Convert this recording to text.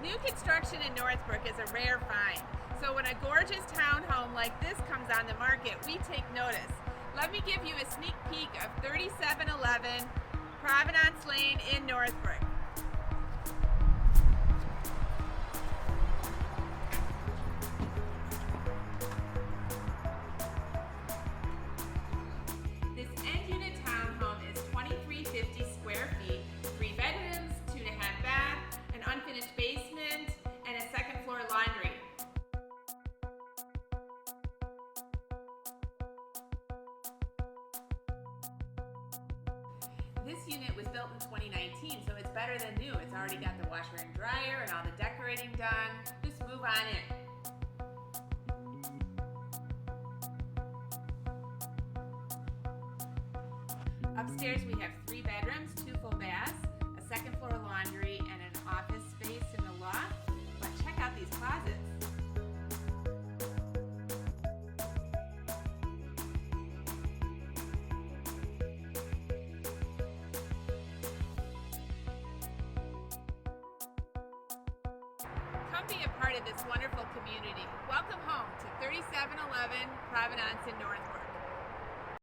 New construction in Northbrook is a rare find. So when a gorgeous townhome like this comes on the market, we take notice. Let me give you a sneak peek of 3711 Provenance Lane in Northbrook. This end unit townhome is 2350 square feet, 3 bedrooms, 2.5 bath, an unfinished basement, and a second floor laundry. This unit was built in 2019, so it's better than new. It's already got the washer and dryer and all the decorating done. Just move on in. Upstairs we have 3 bedrooms, 2 full baths, a second floor laundry, and an office space in the loft. But check out these closets. Come be a part of this wonderful community. Welcome home to 3711 Provenance in Northbrook.